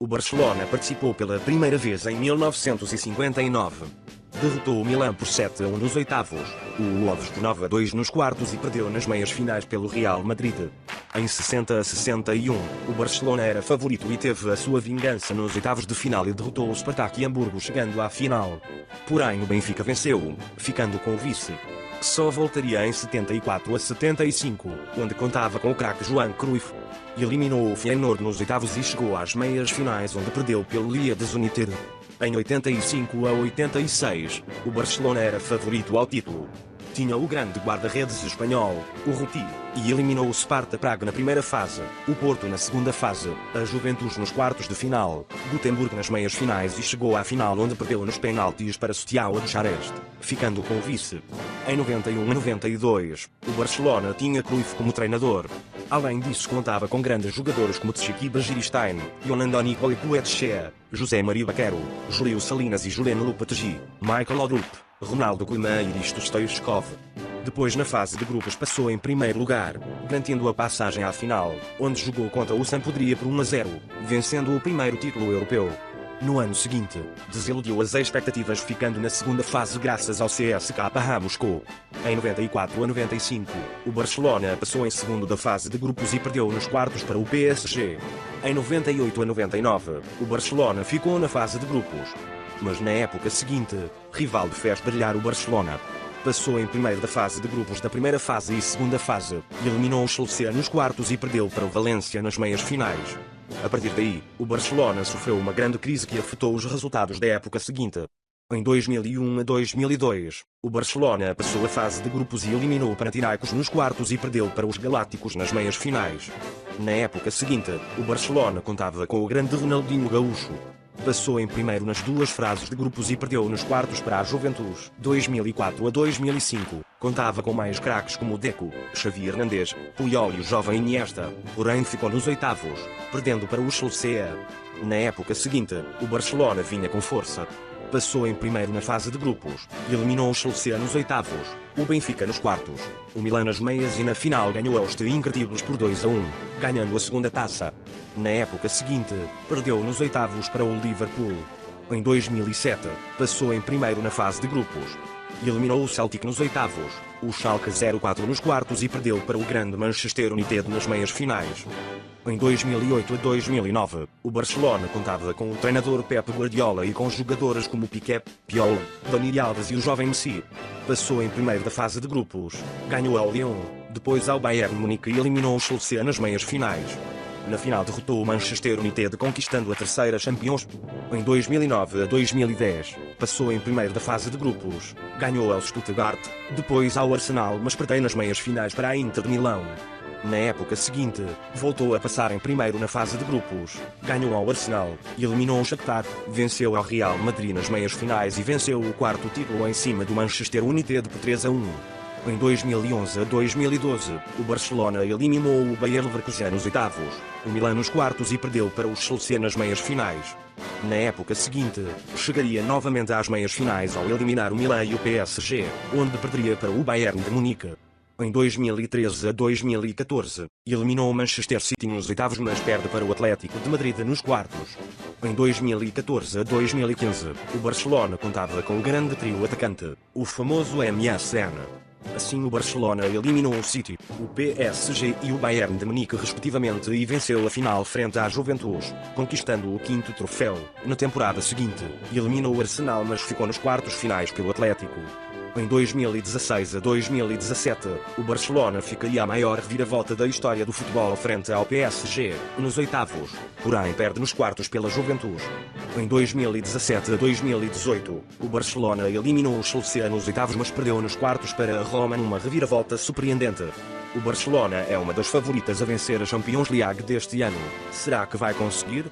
o Barcelona participou pela primeira vez em 1959. Derrotou o Milan por 7-1 nos oitavos, o Wolves por 9-2 nos quartos e perdeu nas meias finais pelo Real Madrid. Em 60-61, o Barcelona era favorito e teve a sua vingança nos oitavos de final e derrotou o Spartak Hamburgo chegando à final. Porém o Benfica venceu, ficando com o vice. Só voltaria em 74-75, onde contava com o craque Johan Cruyff. Eliminou o Feyenoord nos oitavos e chegou às meias finais onde perdeu pelo Leeds United. Em 85-86, o Barcelona era favorito ao título. Tinha o grande guarda-redes espanhol, o Ruti, e eliminou o Sparta Praga na primeira fase, o Porto na segunda fase, a Juventus nos quartos de final, Gutenberg nas meias finais e chegou à final onde perdeu nos penaltis para Steaua Bucareste, ficando com o vice. Em 91-92, o Barcelona tinha Cruyff como treinador. Além disso contava com grandes jogadores como Tchiki Begiristain, Yolanda Poetchea, José Maria Baquero, Júlio Salinas e Juliano Lopetegui, Michael Laudrup, Ronaldo Koeman e Risto Stoichkov. Depois na fase de grupos passou em primeiro lugar, garantindo a passagem à final, onde jogou contra o Sampdoria por 1-0, vencendo o primeiro título europeu. No ano seguinte, desiludiu as expectativas ficando na segunda fase graças ao CSKA Moscou. Em 94-95, o Barcelona passou em segundo da fase de grupos e perdeu nos quartos para o PSG. Em 98-99, o Barcelona ficou na fase de grupos. Mas na época seguinte, Rivaldo fez brilhar o Barcelona. Passou em primeiro da fase de grupos da primeira fase e segunda fase, e eliminou o Chelsea nos quartos e perdeu para o Valência nas meias finais. A partir daí, o Barcelona sofreu uma grande crise que afetou os resultados da época seguinte. Em 2001-2002, o Barcelona passou a fase de grupos e eliminou o Panathinaikos nos quartos e perdeu para os Galácticos nas meias finais. Na época seguinte, o Barcelona contava com o grande Ronaldinho Gaúcho. Passou em primeiro nas duas fases de grupos e perdeu nos quartos para a Juventus. 2004-2005, contava com mais craques como Deco, Xavi Hernández, Puyol e o jovem Iniesta, porém ficou nos oitavos, perdendo para o Chelsea. Na época seguinte, o Barcelona vinha com força. Passou em primeiro na fase de grupos, e eliminou o Chelsea nos oitavos, o Benfica nos quartos, o Milan nas meias e na final ganhou aos Incredíveis por 2-1, ganhando a segunda taça. Na época seguinte, perdeu nos oitavos para o Liverpool. Em 2007, passou em primeiro na fase de grupos, e eliminou o Celtic nos oitavos, o Schalke 04 nos quartos e perdeu para o grande Manchester United nas meias finais. Em 2008-2009, o Barcelona contava com o treinador Pep Guardiola e com jogadores como Piqué, Puyol, Dani Alves e o jovem Messi. Passou em primeiro da fase de grupos, ganhou ao Lyon, depois ao Bayern Munique e eliminou o Chelsea nas meias finais. Na final derrotou o Manchester United conquistando a terceira Champions. Em 2009-2010, passou em primeiro da fase de grupos, ganhou ao Stuttgart, depois ao Arsenal mas perdeu nas meias finais para a Inter de Milão. Na época seguinte, voltou a passar em primeiro na fase de grupos, ganhou ao Arsenal, eliminou o Shakhtar, venceu ao Real Madrid nas meias finais e venceu o quarto título em cima do Manchester United por 3-1. Em 2011-2012, o Barcelona eliminou o Bayer Leverkusen nos oitavos, o Milan nos quartos e perdeu para o Chelsea nas meias finais. Na época seguinte, chegaria novamente às meias finais ao eliminar o Milan e o PSG, onde perderia para o Bayern de Munique. Em 2013-2014, eliminou o Manchester City nos oitavos mas perde para o Atlético de Madrid nos quartos. Em 2014-2015, o Barcelona contava com o grande trio atacante, o famoso MSN. Assim o Barcelona eliminou o City, o PSG e o Bayern de Munique respectivamente e venceu a final frente à Juventus, conquistando o quinto troféu. Na temporada seguinte, eliminou o Arsenal mas ficou nos quartos finais pelo Atlético. Em 2016-2017, o Barcelona ficaria a maior reviravolta da história do futebol frente ao PSG, nos oitavos, porém perde nos quartos pela Juventus. Em 2017-2018, o Barcelona eliminou o Chelsea nos oitavos mas perdeu nos quartos para a Roma numa reviravolta surpreendente. O Barcelona é uma das favoritas a vencer a Champions League deste ano. Será que vai conseguir?